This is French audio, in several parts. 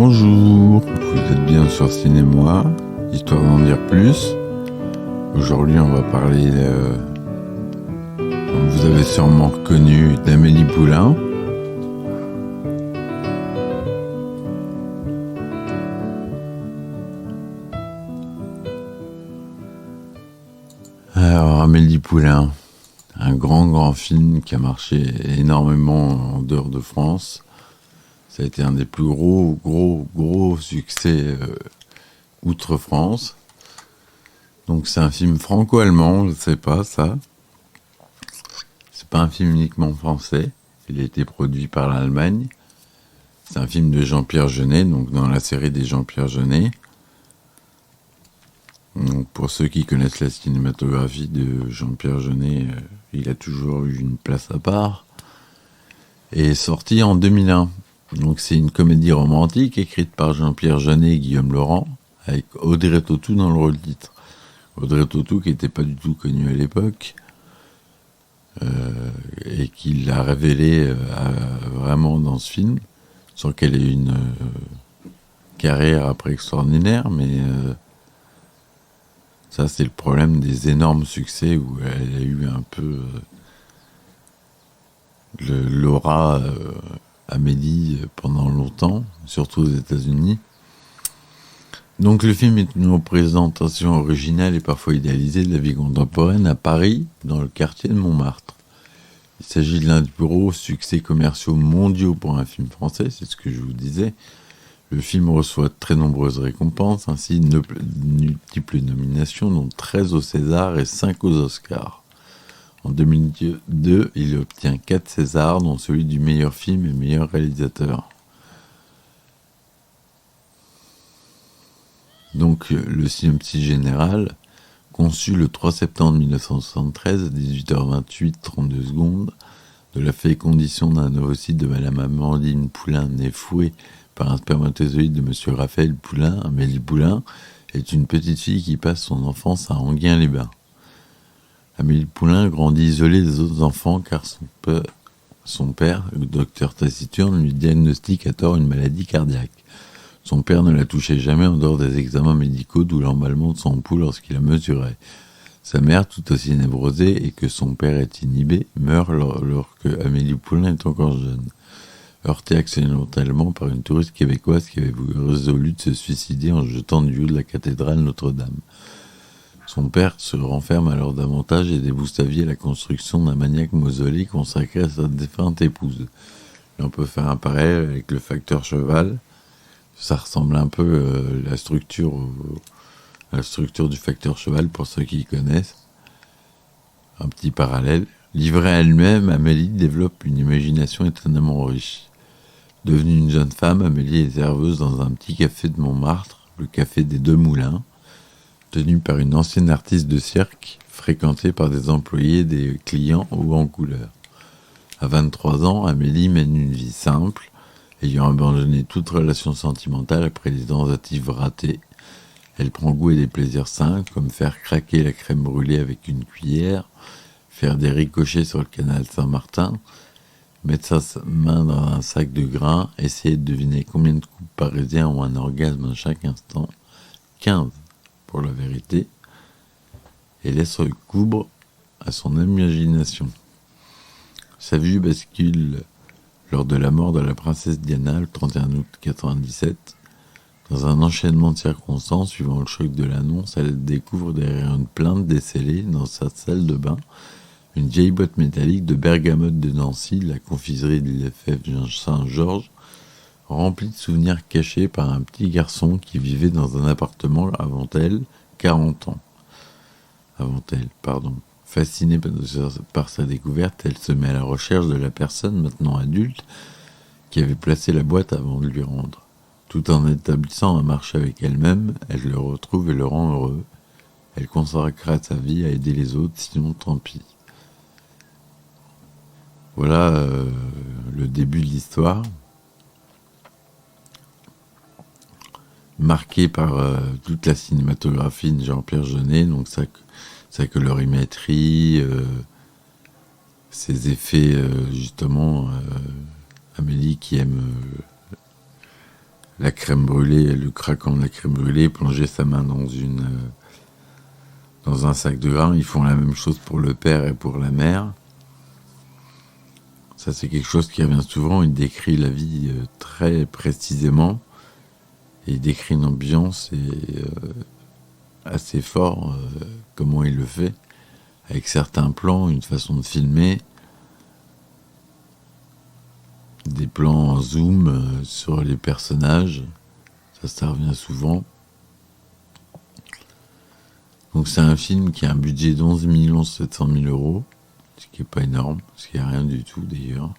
Bonjour, vous êtes bien sur Cinémoi, histoire d'en dire plus. Aujourd'hui, on va parler, comme vous avez sûrement reconnu, d'Amélie Poulain. Alors, Amélie Poulain, un grand film qui a marché énormément en dehors de France. Ça a été un des plus gros succès outre-France. Donc c'est un film franco-allemand, je sais pas ça. C'est pas un film uniquement français. Il a été produit par l'Allemagne. C'est un film de Jean-Pierre Jeunet, donc dans la série des Jean-Pierre Jeunet. Donc pour ceux qui connaissent la cinématographie de Jean-Pierre Jeunet, il a toujours eu une place à part. Et sorti en 2001. Donc c'est une comédie romantique écrite par Jean-Pierre Jeunet et Guillaume Laurent, avec Audrey Tautou dans le rôle titre. Audrey Tautou qui n'était pas du tout connue à l'époque, et qui l'a révélée vraiment dans ce film, sans qu'elle ait une carrière après extraordinaire, mais ça c'est le problème des énormes succès où elle a eu un peu l'aura Amélie pendant longtemps, surtout aux États-Unis. Donc le film est une représentation originale et parfois idéalisée de la vie contemporaine à Paris, dans le quartier de Montmartre. Il s'agit de l'un des plus gros succès commerciaux mondiaux pour un film français, c'est ce que je vous disais. Le film reçoit de très nombreuses récompenses, ainsi de multiples nominations, dont 13 au César et 5 aux Oscars. En 2002, il obtient 4 Césars, dont celui du meilleur film et meilleur réalisateur. Donc, le synopsis général, conçu le 3 septembre 1973 à 18h28, 32 secondes, de la fécondition d'un ovocyte de Madame Amandine Poulain, née Fouet par un spermatozoïde de Monsieur Raphaël Poulain, Amélie Poulain, est une petite fille qui passe son enfance à Enghien-les-Bains. Amélie Poulain grandit isolée des autres enfants car son père, le docteur taciturne, lui diagnostique à tort une maladie cardiaque. Son père ne la touchait jamais en dehors des examens médicaux, d'où l'emballement de son pouls lorsqu'il la mesurait. Sa mère, tout aussi névrosée et que son père est inhibé, meurt lorsque Amélie Poulain est encore jeune, heurtée accidentellement par une touriste québécoise qui avait résolu de se suicider en jetant du haut de la cathédrale Notre-Dame. Son père se renferme alors davantage et dévoue sa vie à la construction d'un maniaque mausolée consacré à sa défunte épouse. Et on peut faire un parallèle avec le facteur cheval. Ça ressemble un peu à la structure du facteur cheval pour ceux qui connaissent. Un petit parallèle. Livrée à elle-même, Amélie développe une imagination étonnamment riche. Devenue une jeune femme, Amélie est serveuse dans un petit café de Montmartre, le café des Deux Moulins, tenu par une ancienne artiste de cirque, fréquentée par des employés et des clients hauts en couleur. À 23 ans, Amélie mène une vie simple, ayant abandonné toute relation sentimentale après des tentatives ratées. Elle prend goût à des plaisirs simples, comme faire craquer la crème brûlée avec une cuillère, faire des ricochets sur le canal Saint-Martin, mettre sa main dans un sac de grains, essayer de deviner combien de couples parisiens ont un orgasme à chaque instant, 15 pour la vérité, et laisse recouvre à son imagination. Sa vue bascule lors de la mort de la princesse Diana le 31 août 1997. Dans un enchaînement de circonstances, suivant le choc de l'annonce, elle découvre derrière une plainte décellée dans sa salle de bain une vieille boîte métallique de bergamote de Nancy, la confiserie de l'EFF Saint-Georges, remplie de souvenirs cachés par un petit garçon qui vivait dans un appartement avant elle, 40 ans. Fascinée par sa découverte, elle se met à la recherche de la personne, maintenant adulte, qui avait placé la boîte avant de lui rendre. Tout en établissant un marché avec elle-même, elle le retrouve et le rend heureux. Elle consacrera sa vie à aider les autres, sinon tant pis. Voilà le début de l'histoire, marqué par toute la cinématographie de Jean-Pierre Jeunet, donc sa colorimétrie, ses effets, justement, Amélie qui aime la crème brûlée, le craquant de la crème brûlée, plonger sa main dans un sac de grains. Ils font la même chose pour le père et pour la mère. Ça, c'est quelque chose qui revient souvent. Il décrit la vie très précisément. Et il décrit une ambiance assez fort, comment il le fait, avec certains plans, une façon de filmer, des plans en zoom sur les personnages. Ça revient souvent. Donc c'est un film qui a un budget d'11 700 000 euros, ce qui n'est pas énorme, ce qui n'est rien du tout d'ailleurs,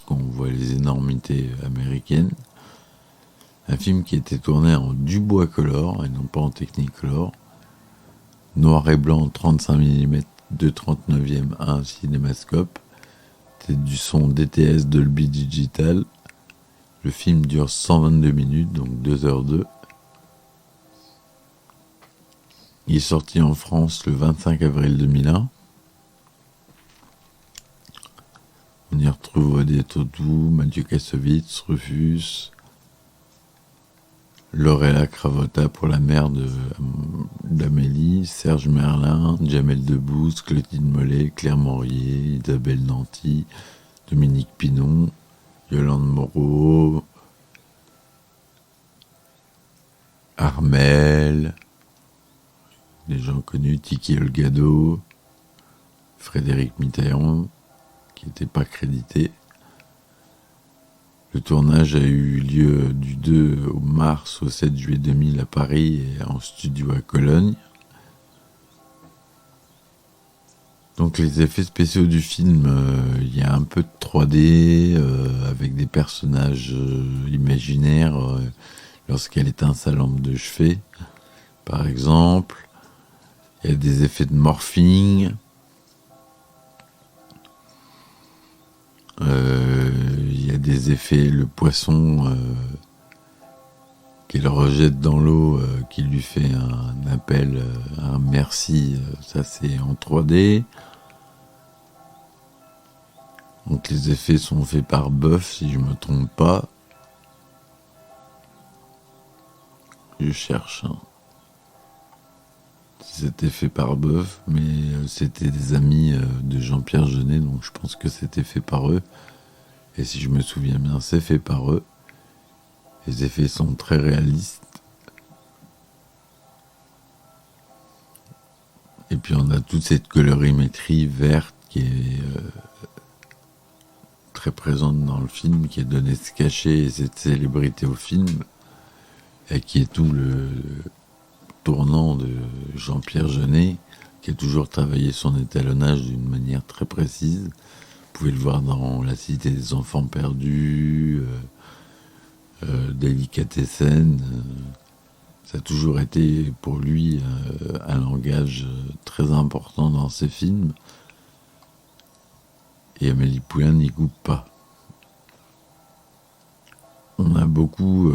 quand on voit les énormités américaines. Un film qui a été tourné en Dubois Color et non pas en Technicolor. Noir et blanc, 35 mm, 2/39 1 cinémascope. C'est du son DTS Dolby Digital. Le film dure 122 minutes, donc 2h02. Il est sorti en France le 25 avril 2001. On y retrouve des Tautou, Mathieu Kassovitz, Rufus, Laurella Cravotta pour la mère d'Amélie, Serge Merlin, Jamel Debbouze, Clotilde Mollet, Claire Morier, Isabelle Nanty, Dominique Pinon, Yolande Moreau, Armel, des gens connus, Tiki Olgado, Frédéric Mitterrand, qui n'était pas crédité. Le tournage a eu lieu du 2 mars au 7 juillet 2000 à Paris et en studio à Cologne. Donc les effets spéciaux du film, il y a un peu de 3D avec des personnages imaginaires lorsqu'elle éteint sa lampe de chevet, par exemple. Il y a des effets de morphing. Il y a des effets, le poisson qu'elle rejette dans l'eau, qui lui fait un appel, un merci, ça c'est en 3D. Donc les effets sont faits par Boeuf, si je me trompe pas. Je cherche. C'était fait par Boeuf, mais c'était des amis de Jean-Pierre Jeunet, donc je pense que c'était fait par eux. Et si je me souviens bien, c'est fait par eux. Les effets sont très réalistes. Et puis on a toute cette colorimétrie verte qui est très présente dans le film, qui a donné ce cachet et cette célébrité au film, et qui est tout le tournant de Jean-Pierre Jeunet, qui a toujours travaillé son étalonnage d'une manière très précise. Vous pouvez le voir dans La Cité des Enfants Perdus, Délicatessen. Ça a toujours été pour lui un langage très important dans ses films. Et Amélie Poulain n'y coupe pas. On a beaucoup...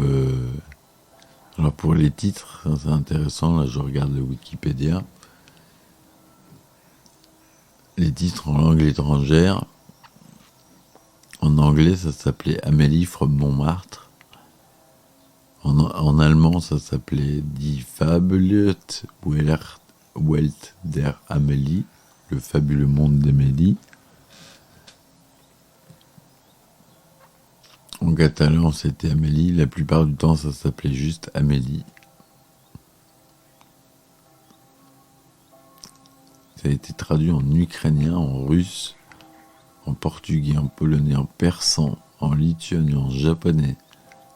Alors pour les titres, c'est intéressant, là je regarde le Wikipédia. Les titres en langue étrangère, en anglais ça s'appelait Amélie from Montmartre. En allemand ça s'appelait Die Fabelhütte Welt der Amélie, le fabuleux monde d'Amélie. En catalan, c'était Amélie. La plupart du temps, ça s'appelait juste Amélie. Ça a été traduit en ukrainien, en russe, en portugais, en polonais, en persan, en lituanien, en japonais.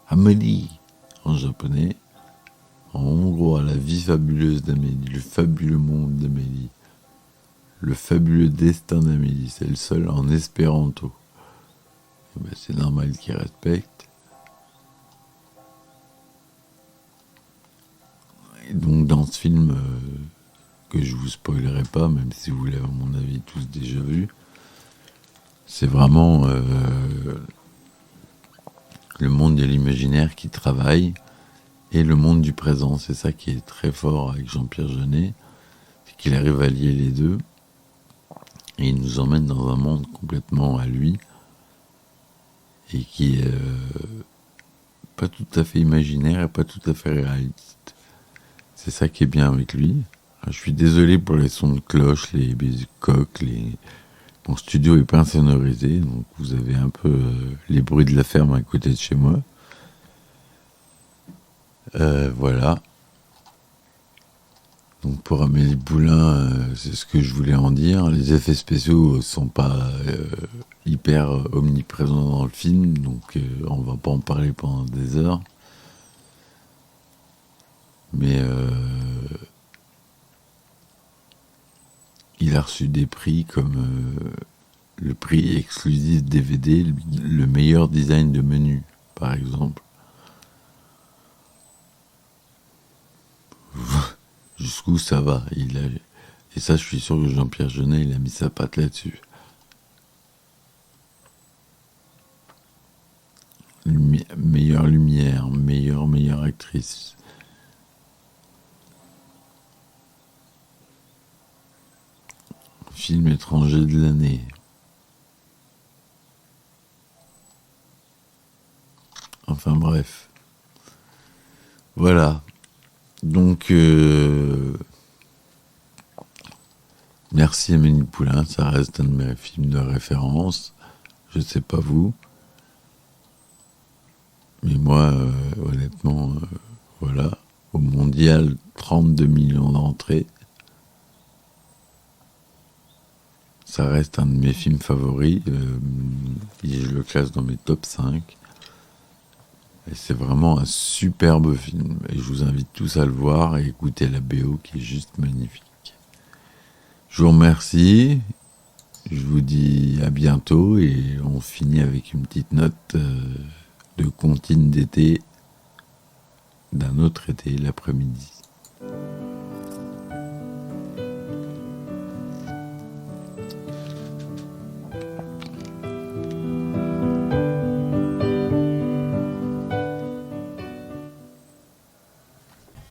Amélie en japonais. En hongrois, la vie fabuleuse d'Amélie, le fabuleux monde d'Amélie, le fabuleux destin d'Amélie. C'est le seul en espéranto. Ben, c'est normal qu'ils respectent. Et donc dans ce film, que je vous spoilerai pas, même si vous l'avez à mon avis tous déjà vu, c'est vraiment le monde de l'imaginaire qui travaille et le monde du présent. C'est ça qui est très fort avec Jean-Pierre Jeunet, c'est qu'il arrive à lier les deux et il nous emmène dans un monde complètement à lui, et qui est pas tout à fait imaginaire et pas tout à fait réaliste. C'est ça qui est bien avec lui. Je suis désolé pour les sons de cloche, les coques, Mon studio est pas insonorisé, donc vous avez un peu les bruits de la ferme à côté de chez moi. Voilà. Donc pour Amélie Poulain, c'est ce que je voulais en dire. Les effets spéciaux sont pas hyper omniprésents dans le film, donc on va pas en parler pendant des heures. Mais il a reçu des prix comme le prix exclusif DVD, le meilleur design de menu, par exemple. Jusqu'où ça va. Et ça, je suis sûr que Jean-Pierre Jeunet, il a mis sa patte là-dessus. Meilleure lumière, meilleure actrice. Film étranger de l'année. Enfin bref. Voilà. Donc, merci Amélie Poulain, ça reste un de mes films de référence. Je sais pas vous. Mais moi, honnêtement, voilà. Au mondial, 32 millions d'entrées. Ça reste un de mes films favoris. Je le classe dans mes top 5. Et c'est vraiment un superbe film. Et je vous invite tous à le voir et écouter la BO qui est juste magnifique. Je vous remercie. Je vous dis à bientôt et on finit avec une petite note de comptine d'été d'un autre été l'après-midi.